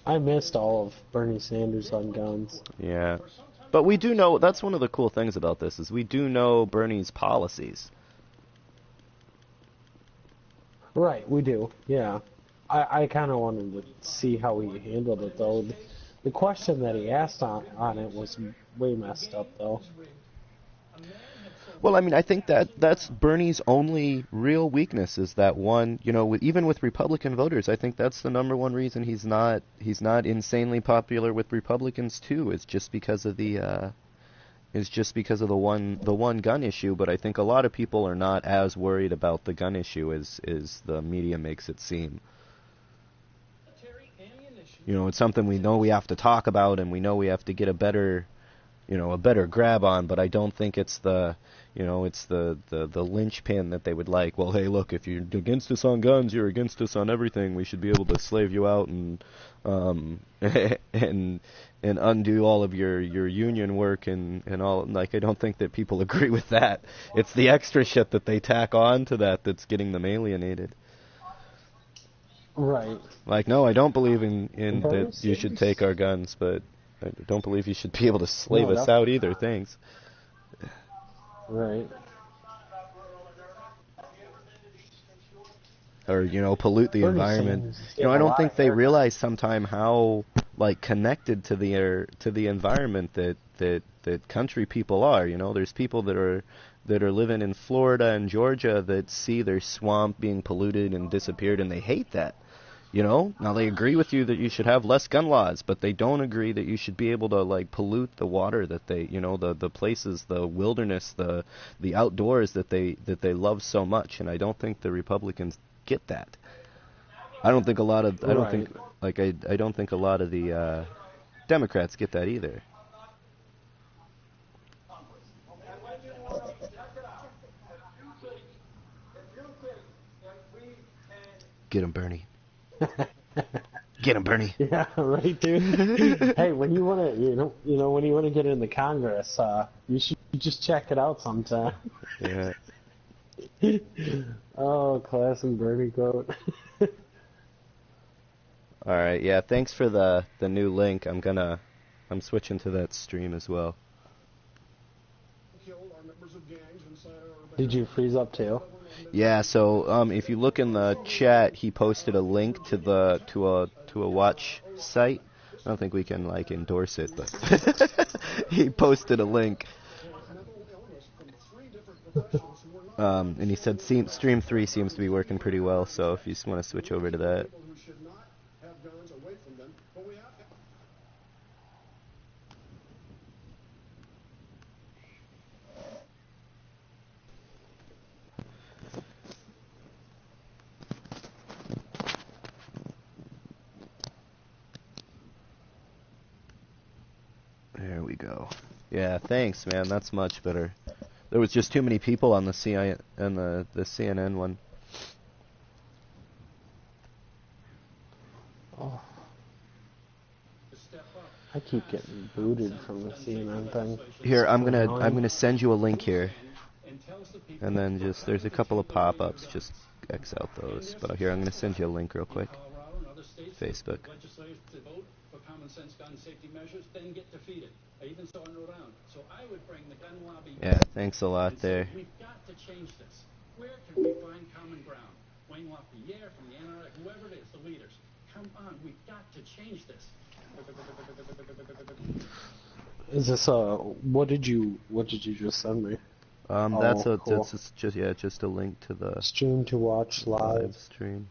[SPEAKER 2] I missed all of Bernie Sanders on guns.
[SPEAKER 1] Yeah. But we do know, that's one of the cool things about this, is we do know Bernie's policies.
[SPEAKER 2] Right, we do. Yeah. I kind of wanted to see how he handled it, though. The question that he asked on it was way messed up, though.
[SPEAKER 1] Well, I mean, I think that's Bernie's only real weakness is that one, you know, even with Republican voters, I think that's the number one reason he's not insanely popular with Republicans too, is just because of the one gun issue. But I think a lot of people are not as worried about the gun issue as the media makes it seem. You know, it's something we know we have to talk about, and we know we have to get a better grab on, but I don't think it's the linchpin that they would like. Well, hey, look, if you're against us on guns, you're against us on everything. We should be able to slave you out and and undo all of your union work and all. Like, I don't think that people agree with that. It's the extra shit that they tack on to that's getting them alienated.
[SPEAKER 2] Right.
[SPEAKER 1] Like, no, I don't believe in that you should take our guns, but I don't believe you should be able to slave us out either. Thanks.
[SPEAKER 2] Right.
[SPEAKER 1] Or, you know, pollute the environment. You know, I don't think they realize sometime how like connected to the environment that country people are. You know, there's people that are living in Florida and Georgia that see their swamp being polluted and disappeared, and they hate that. You know, now they agree with you that you should have less gun laws, but they don't agree that you should be able to like pollute the water that they, you know, the places, the wilderness, the outdoors that they love so much. And I don't think the Republicans get that. I don't think a lot of I don't think a lot of the Democrats get that either. Get him, Bernie. Get him, Bernie.
[SPEAKER 2] Yeah, right, dude. Hey, when you want to, when you want to get into Congress, you should just check it out sometime.
[SPEAKER 1] Yeah.
[SPEAKER 2] Oh, classic Bernie quote.
[SPEAKER 1] All right, yeah. Thanks for the new link. I'm switching to that stream as well.
[SPEAKER 2] Did you freeze up too?
[SPEAKER 1] Yeah. So if you look in the chat, he posted a link to a watch site. I don't think we can like endorse it, but he posted a link. And he said Stream 3 seems to be working pretty well, so if you just want to switch over to that. There we go. Yeah, thanks, man. That's much better. There was just too many people on the CNN one.
[SPEAKER 2] Oh. I keep getting booted from the CNN thing.
[SPEAKER 1] Here, I'm gonna send you a link here, and then just there's a couple of pop-ups. Just X out those. But here, I'm gonna send you a link real quick. Facebook. Yeah, thanks a lot there.
[SPEAKER 3] We've got to change this. Where can we find common ground? Wayne LaPierre from the NRA, whoever it is, the leaders. Come on, we've got to change this.
[SPEAKER 2] Is this what did you just send me?
[SPEAKER 1] That's
[SPEAKER 2] cool.
[SPEAKER 1] just a link to the
[SPEAKER 2] stream to watch live
[SPEAKER 1] stream.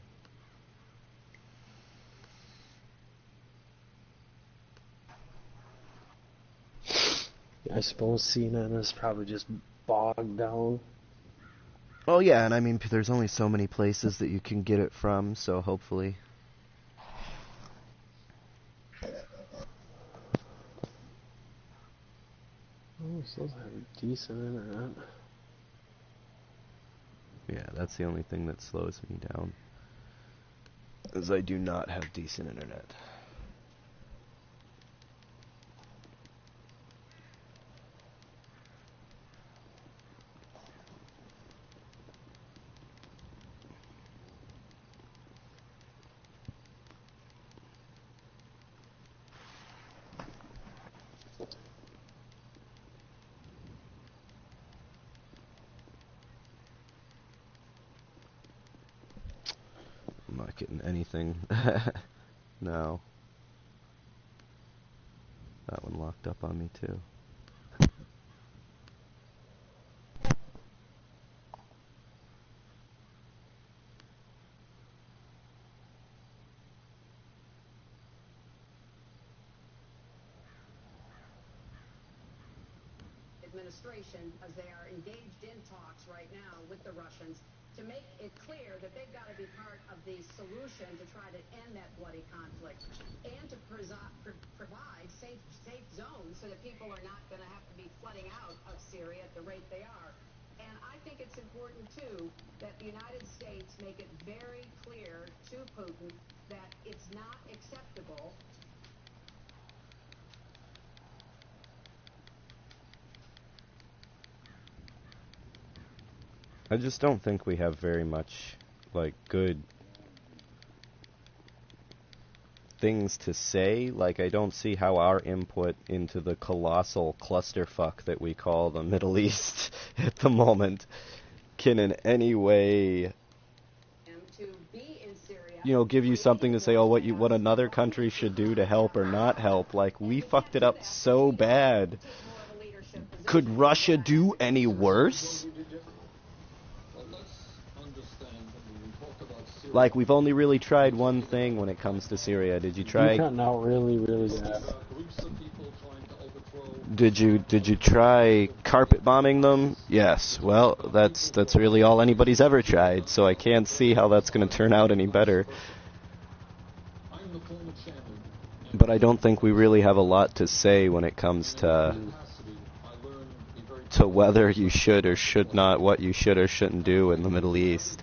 [SPEAKER 2] I suppose CNN is probably just bogged down.
[SPEAKER 1] Oh yeah, and I mean there's only so many places that you can get it from, so hopefully.
[SPEAKER 2] Oh, so I have decent internet.
[SPEAKER 1] Yeah, that's the only thing that slows me down. Is I do not have decent internet. I'm not getting anything. No. That one locked up on me too.
[SPEAKER 5] Administration, as they are engaged in talks right now with the Russians to make it clear that they've got to be part of the solution to try to end that bloody conflict and to provide safe zones so that people are not going to have to be flooding out of Syria at the rate they are. And I think it's important, too, that the United States make it very clear to Putin that it's not acceptable.
[SPEAKER 1] I just don't think we have very much, like, good things to say. Like, I don't see how our input into the colossal clusterfuck that we call the Middle East at the moment can in any way, give you something to say, oh, what another country should do to help or not help. Like, we fucked it up so bad. Could Russia do any worse? Like, we've only really tried one thing when it comes to Syria. Did you try?
[SPEAKER 2] You're cutting out really, really bad.
[SPEAKER 1] Did you try carpet bombing them? Yes. Well, that's really all anybody's ever tried. So I can't see how that's going to turn out any better. But I don't think we really have a lot to say when it comes to whether you should or should not, what you should or shouldn't do in the Middle East.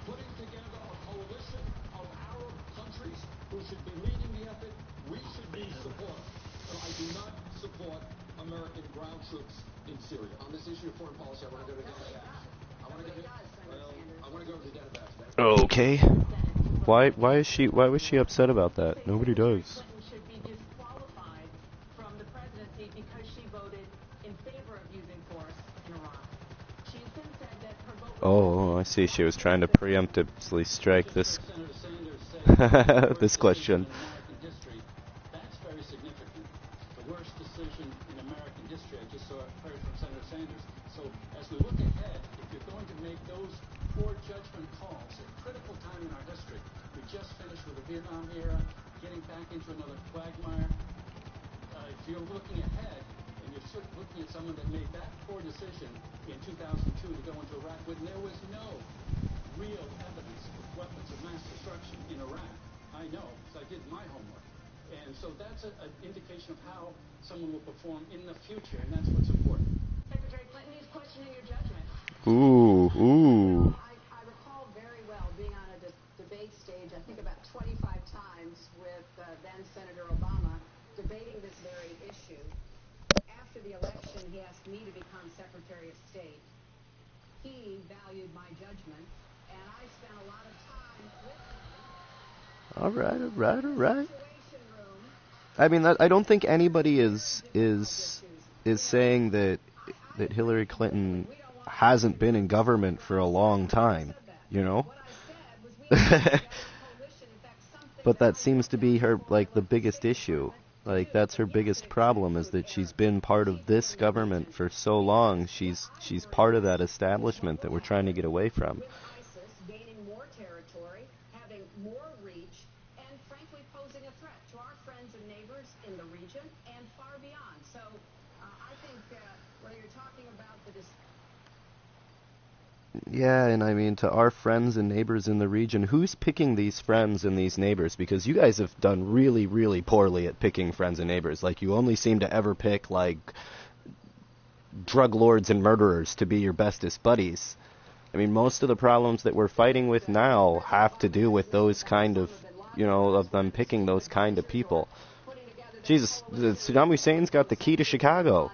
[SPEAKER 3] putting together a coalition of Arab countries who should be leading the effort. We should be supportive. But I do not support American ground troops in Syria.
[SPEAKER 4] On this issue of foreign policy, I want to go to Democrats. I want to go to the Democrats.
[SPEAKER 1] Okay. Why was she upset about that? Nobody does.
[SPEAKER 6] Clinton should be disqualified from the presidency because she voted in favor of using force in Iraq. She's since said that her vote
[SPEAKER 1] Oh, I see. She was trying to preemptively strike this
[SPEAKER 3] Senator Sanders said
[SPEAKER 1] this question.
[SPEAKER 3] in American history. That's very significant. The worst decision in American history. I just heard from Senator Sanders. So as we look ahead, if you're going to make those poor judgment calls at a critical time in our history, we just finished with the Vietnam era, getting back into another quagmire. If you're looking ahead, and you're looking at someone that made that poor decision in 2002 to go into Iraq when there was no real evidence of weapons of mass destruction in Iraq. I know, because I did my homework. And so that's an indication of how someone will perform in the future, and that's what's important.
[SPEAKER 6] Secretary Clinton is questioning your judgment.
[SPEAKER 1] Ooh.
[SPEAKER 5] I recall very well being on a debate stage, I think about 25 times, with then Senator Obama, debating this very issue. After the election, he asked me to become Secretary of State. He valued my judgment, and I spent a lot of time with him.
[SPEAKER 1] All right.
[SPEAKER 5] Situation room.
[SPEAKER 1] I mean, I don't think anybody is saying that Hillary Clinton hasn't been in government for a long time, you know? But that seems to be her, like, the biggest issue. Like, that's her biggest problem, is that she's been part of this government for so long. She's part of that establishment that we're trying to get away from.
[SPEAKER 5] With ISIS gaining more territory, having more reach, and frankly posing a threat to our friends and neighbors in the region and far beyond. So I think whether you're talking about
[SPEAKER 1] Yeah, and I mean, to our friends and neighbors in the region, who's picking these friends and these neighbors? Because you guys have done really, really poorly at picking friends and neighbors. Like, you only seem to ever pick, like, drug lords and murderers to be your bestest buddies. I mean, most of the problems that we're fighting with now have to do with those kind of, of them picking those kind of people. Jesus, Saddam Hussein's got the key to Chicago.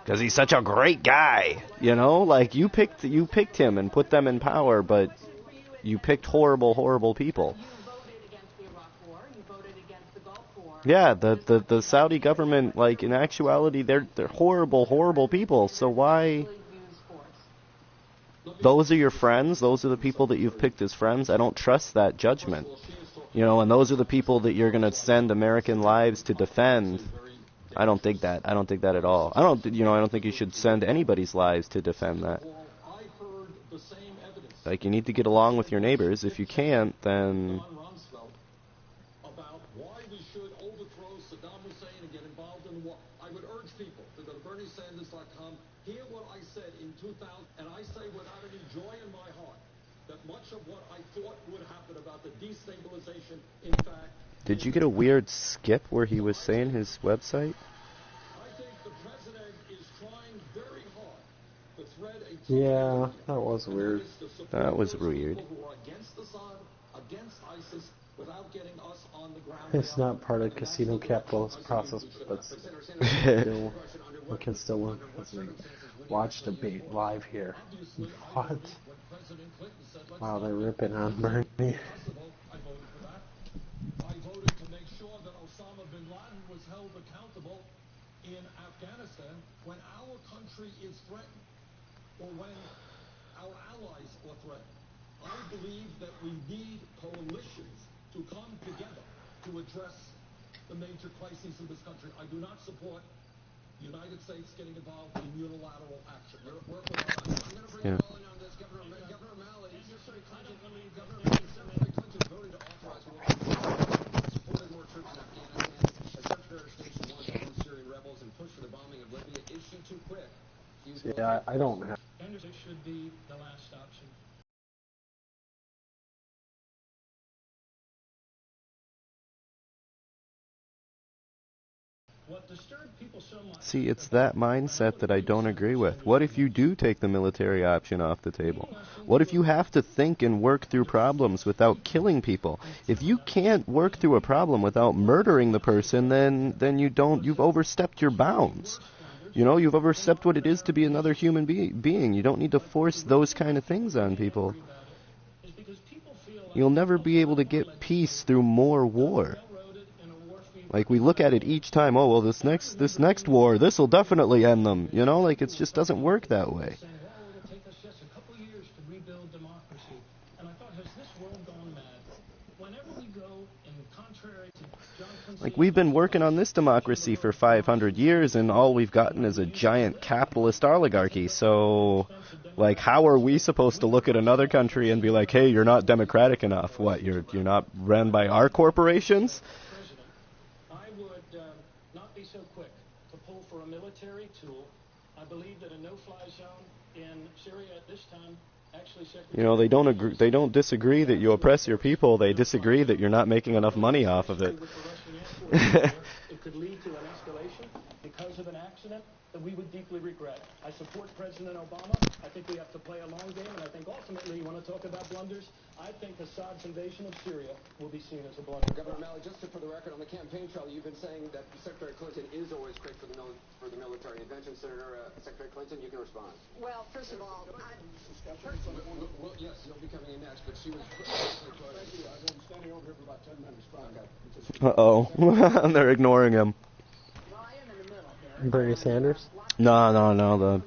[SPEAKER 1] Because he's such a great guy, Like, you picked him and put them in power, but you picked horrible, horrible people.
[SPEAKER 6] you voted against the Iraq War, you voted against the Gulf War.
[SPEAKER 1] Yeah, the Saudi government, like, in actuality, they're horrible, horrible people. So why?
[SPEAKER 6] Use force.
[SPEAKER 1] Those are your friends. Those are the people that you've picked as friends. I don't trust that judgment. And those are the people that you're going to send American lives to defend. I don't think that. I don't think that at all. I don't think you should send anybody's lives to defend that. Like, you need to get along with your neighbors. If you can't, then
[SPEAKER 3] About why we should overthrow Saddam Hussein and get involved in the war. I would urge people to go to BernieSanders.com, hear what I said in 2000, and I say without any joy in my heart that much of what I thought would happen about the destabilization, in fact.
[SPEAKER 1] Did you get a weird skip where he was saying his website?
[SPEAKER 3] I think the president is trying very hard to thread a
[SPEAKER 2] Yeah, that was weird.
[SPEAKER 1] That was weird.
[SPEAKER 3] who are against Assad, against ISIS, without getting us on the ground.
[SPEAKER 2] It's not part of casino capitalist process, but still, we can still watch debate live here. What? Wow, they're ripping on Bernie.
[SPEAKER 3] I voted to make sure that Osama bin Laden was held accountable in Afghanistan when our country is threatened, or when our allies are threatened. I believe that we need coalitions to come together to address the major crises in this country. I do not support the United States getting involved in unilateral action. Work with us. I'm going to bring
[SPEAKER 1] Yeah.
[SPEAKER 3] a call in on this. Governor Malley, Secretary Clinton voted to authorize supporting more troops in Afghanistan. As Secretary of State, she wants to arm Syrian rebels and push for the bombing of Libya. Is she too quick?
[SPEAKER 2] Yeah, I don't have.
[SPEAKER 3] It should be the last option. What disturbed people
[SPEAKER 1] See, it's that mindset that I don't agree with. What if you do take the military option off the table? What if you have to think and work through problems without killing people? If you can't work through a problem without murdering the person, then you've overstepped your bounds. You know, you've overstepped what it is to be another human being. You don't need to force those kind of things on people. You'll never be able to get peace through more war. Like, we look at it each time, oh, well, this next war, this will definitely end them. You know, like, it just doesn't work that way. Like, we've been working on this democracy for 500 years, and all we've gotten is a giant capitalist oligarchy. So, like, how are we supposed to look at another country and be like, hey, you're not democratic enough? What, you're not run by our corporations?
[SPEAKER 3] I would not be so quick to pull for a military tool. I believe that a no-fly zone in Syria at this time actually...
[SPEAKER 1] You know, they don't disagree that you oppress your people. They disagree that you're not making enough money off of it.
[SPEAKER 3] It could lead to an escalation because of an accident that we would deeply regret. I support President Obama. I think we have to play a long game, and I think ultimately, you want to talk about blunders, I think Assad's invasion of Syria will be seen as a blunder.
[SPEAKER 4] Governor O'Malley, just for the record, on the campaign trail, you've been saying that Secretary Clinton is always quick for the military intervention. Senator Secretary Clinton, you can respond.
[SPEAKER 5] Well, first of all,
[SPEAKER 4] Well, yes, you'll be coming in next, but she was...
[SPEAKER 3] Thank you. I've been standing over here for about 10 minutes.
[SPEAKER 1] Uh-oh. They're ignoring him.
[SPEAKER 2] Bernie Sanders?
[SPEAKER 1] No, the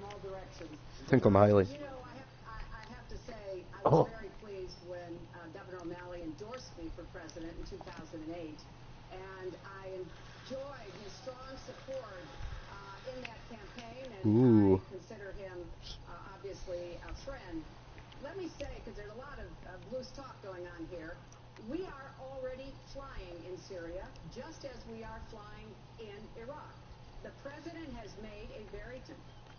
[SPEAKER 1] think I'm highly.
[SPEAKER 5] You know, I have to say, I was very pleased when Governor O'Malley endorsed me for president in 2008, and I enjoyed his strong support in that campaign, and I consider him obviously a friend. Let me say, because there's a lot of loose talk going on here, we are already flying in Syria, just as we are flying in Iraq. The president has made a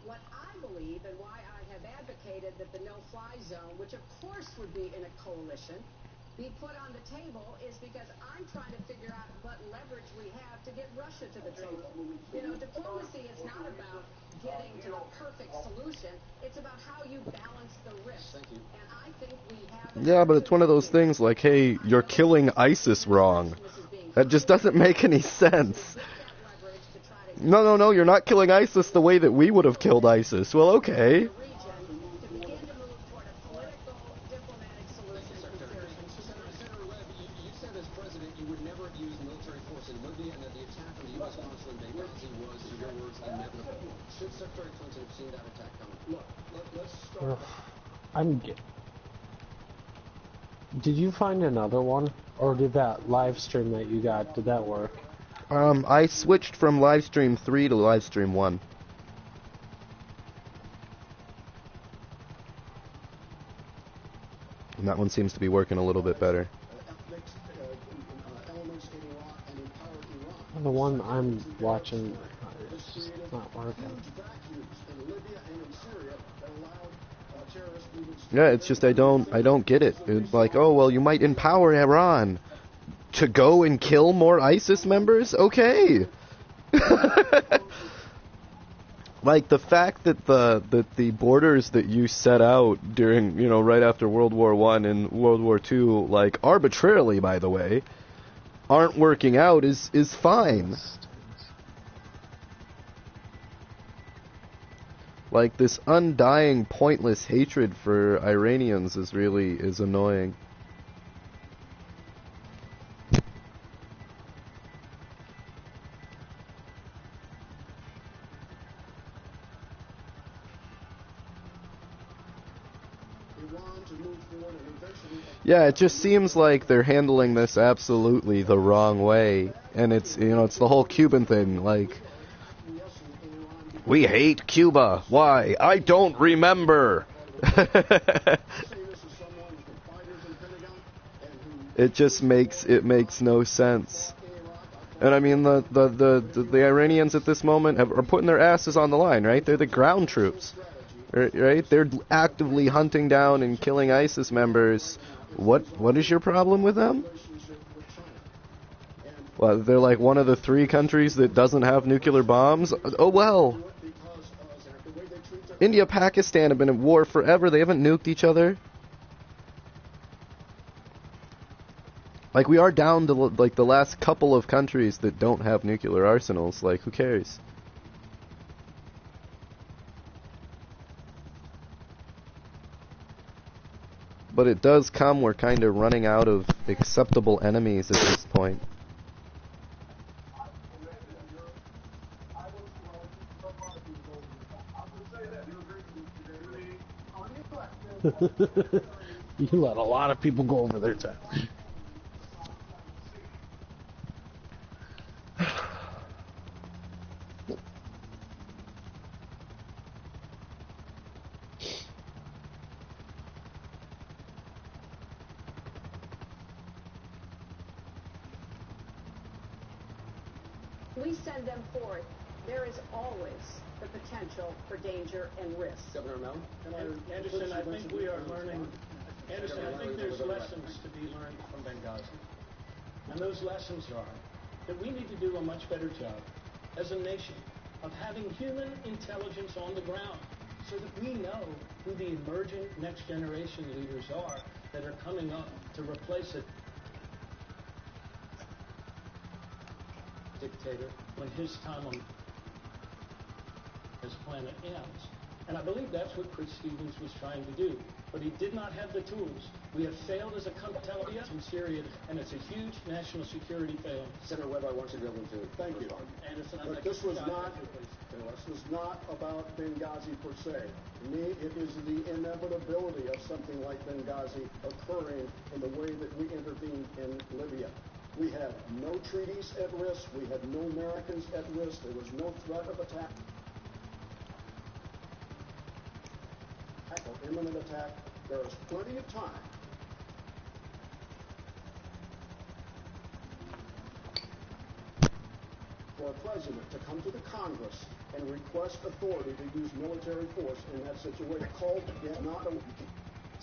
[SPEAKER 5] what I believe and why I have advocated that the no-fly zone, which of course would be in a coalition, be put on the table is because I'm trying to figure out what leverage we have to get Russia to the table. You know, diplomacy is not about getting to a perfect solution. It's about how you balance the risk. And I think we have...
[SPEAKER 1] Yeah, but it's one of those things like, hey, you're killing ISIS wrong. That just doesn't make any sense. No, you're not killing ISIS the way that we would have killed ISIS. Well, okay.
[SPEAKER 2] Did you find another one? Or did that live stream that you got, did that work?
[SPEAKER 1] I switched from livestream 3 to livestream 1. And that one seems to be working a little bit better.
[SPEAKER 2] The one I'm watching is just not working.
[SPEAKER 1] Yeah, it's just I don't get it. It's like, oh, well, you might empower Iran to go and kill more ISIS members? Okay. Like the fact that the borders that you set out during, you know, right after World War I and World War II, like arbitrarily, by the way, aren't working out is fine. Like, this undying, pointless hatred for Iranians is annoying. Yeah, it just seems like they're handling this absolutely the wrong way. And it's, you know, it's the whole Cuban thing, like, we hate Cuba. Why? I don't remember. It makes no sense. And I mean, the Iranians at this moment are putting their asses on the line, right? They're the ground troops, right? They're actively hunting down and killing ISIS members. What is your problem with them? Well, they're like one of the 3 countries that doesn't have nuclear bombs. Oh well. India, Pakistan have been at war forever. They haven't nuked each other. Like, we are down to like the last couple of countries that don't have nuclear arsenals. Like, who cares? But it does come, we're kind of running out of acceptable enemies at this point.
[SPEAKER 2] You let a lot of people go over their time.
[SPEAKER 5] We send them forth. There is always the potential for danger and risk.
[SPEAKER 4] Governor Mel?
[SPEAKER 7] Anderson, I think we are learning. Anderson, I think there's lessons to be learned from Benghazi. And those lessons are that we need to do a much better job as a nation of having human intelligence on the ground so that we know who the emerging next generation leaders are that are coming up to replace it. Dictator when his time on this planet ends. And I believe that's what Chris Stevens was trying to do. But he did not have the tools. We have failed as a country from Syria, and it's a huge national security failure.
[SPEAKER 4] Senator Webb, I want you to be able to
[SPEAKER 8] Thank you.
[SPEAKER 7] Anderson,
[SPEAKER 8] But this was not about Benghazi per se. To me, it is the inevitability of something like Benghazi occurring in the way that we intervened in Libya. We had no treaties at risk. We had no Americans at risk. There was no threat of attack or imminent attack. There is plenty of time for a president to come to the Congress and request authority to use military force in that situation. Called again, not a...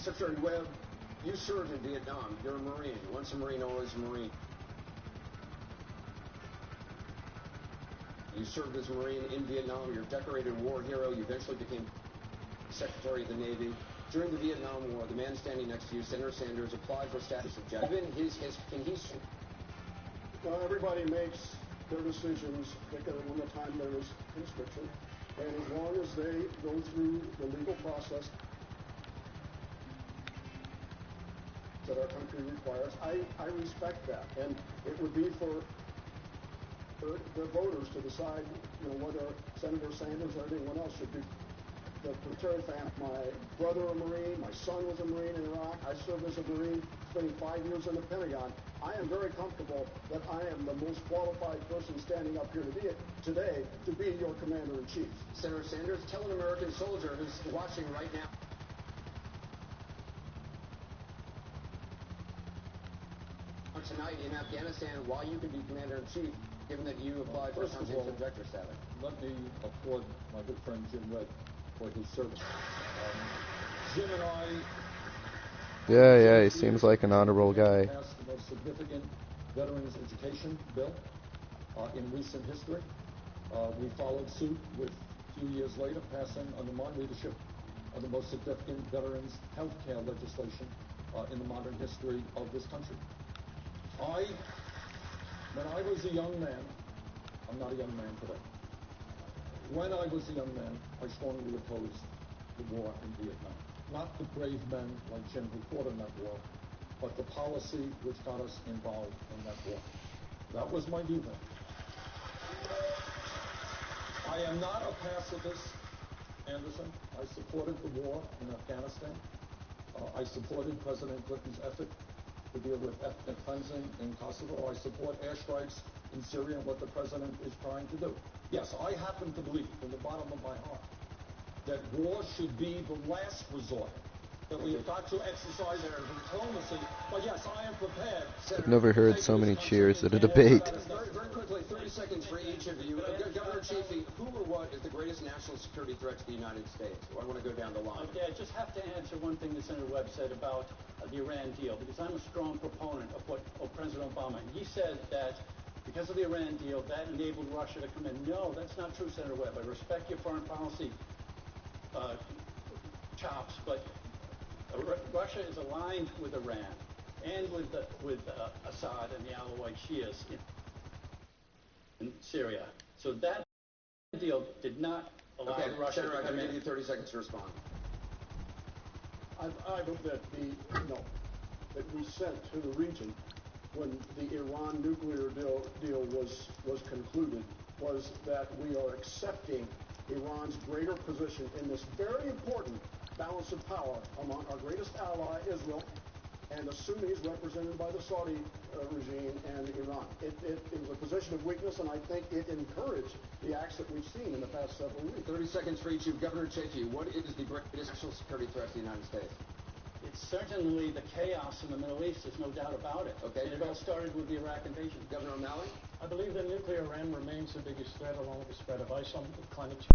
[SPEAKER 4] Secretary Webb, you served in Vietnam. You're a Marine. Once a Marine, always a Marine. You served as a Marine in Vietnam. You're a decorated war hero. You eventually became Secretary of the Navy. During the Vietnam War, the man standing next to you, Senator Sanders, applied for status of general. Given his history, can he...
[SPEAKER 8] Well, everybody makes their decisions when the time there is conscription, and as long as they go through the legal process that our country requires, I respect that, and it would be for the voters to decide, whether Senator Sanders or anyone else should be the military family. My brother a Marine, my son was a Marine in Iraq. I served as a Marine, spending 5 years in the Pentagon. I am very comfortable that I am the most qualified person standing up here today to be your commander-in-chief.
[SPEAKER 4] Senator Sanders, tell an American soldier who's watching right now. Tonight in Afghanistan, why you could be commander-in-chief, given that you applied for conscientious objector status.
[SPEAKER 9] Let me applaud my good friend Jim Webb for his service. Jim and I...
[SPEAKER 1] Yeah, he seems like an honorable guy.
[SPEAKER 9] ...passed the most significant veterans education bill in recent history. We followed suit with, a few years later, passing under my leadership the most significant veterans health care legislation in the modern history of this country. When I was a young man, I'm not a young man today. When I was a young man, I strongly opposed the war in Vietnam. Not the brave men like Jim who fought in that war, but the policy which got us involved in that war. That was my view then. I am not a pacifist, Anderson. I supported the war in Afghanistan. I supported President Clinton's effort to deal with ethnic cleansing in Kosovo. I support airstrikes in Syria and what the president is trying to do. Yes, I happen to believe from the bottom of my heart that war should be the last resort, that we have got to exercise our diplomacy. But yes, I am prepared.
[SPEAKER 1] I've never heard so many cheers at a debate.
[SPEAKER 4] Very quickly, 30 seconds for each of you. Governor Chafee, who or what is the greatest national security threat to the United States? I want to go down the line.
[SPEAKER 7] Okay, I just have to answer one thing that Senator Webb said about the Iran deal, because I'm a strong proponent of what President Obama. He said that the because of the Iran deal, that enabled Russia to come in. No, that's not true, Senator Webb. I respect your foreign policy chops, but Russia is aligned with Iran and with Assad and the Alawite Shias in Syria. So that deal did not allow Russia
[SPEAKER 4] Senator,
[SPEAKER 7] to
[SPEAKER 4] I'm
[SPEAKER 7] come
[SPEAKER 4] going to
[SPEAKER 7] in.
[SPEAKER 4] give you 30 seconds to respond.
[SPEAKER 8] I hope that that we sent to the region when the Iran nuclear deal was concluded was that we are accepting Iran's greater position in this very important balance of power among our greatest ally, Israel, and the Sunnis represented by the Saudi regime and Iran. It was a position of weakness, and I think it encouraged the acts that we've seen in the past several weeks.
[SPEAKER 4] 30 seconds for each of you. Governor Chafee, what is the greatest national security threat to the United States?
[SPEAKER 7] It's certainly the chaos in the Middle East, there's no doubt about it.
[SPEAKER 4] Okay.
[SPEAKER 7] And it all started with the Iraq invasion.
[SPEAKER 4] Governor O'Malley?
[SPEAKER 7] I believe that nuclear Iran remains the biggest threat, along with the spread of ISIL and climate change.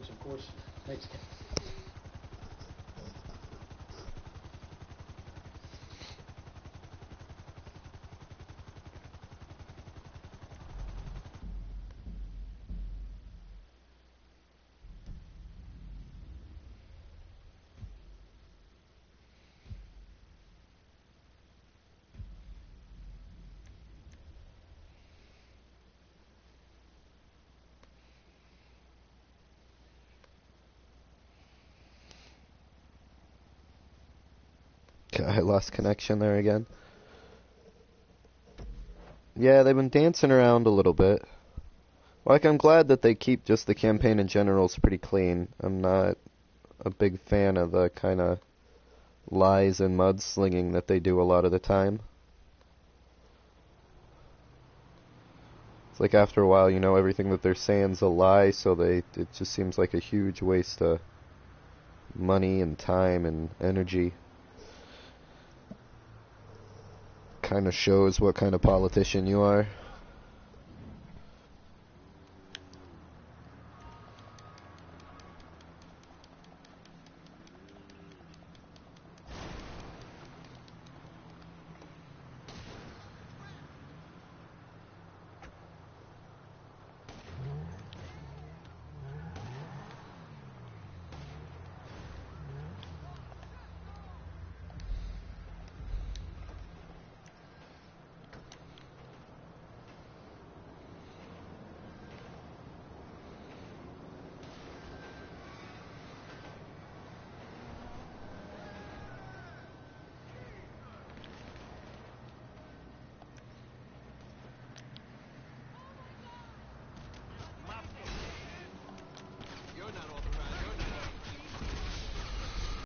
[SPEAKER 7] Of course, makes
[SPEAKER 1] I lost connection there again. Yeah, they've been dancing around a little bit. Like, I'm glad that they keep just the campaign in general pretty clean. I'm not a big fan of the kind of lies and mudslinging that they do a lot of the time. It's like after a while, you know, everything that they're saying's a lie, so it just seems like a huge waste of money and time and energy. Kind of shows what kind of politician you are.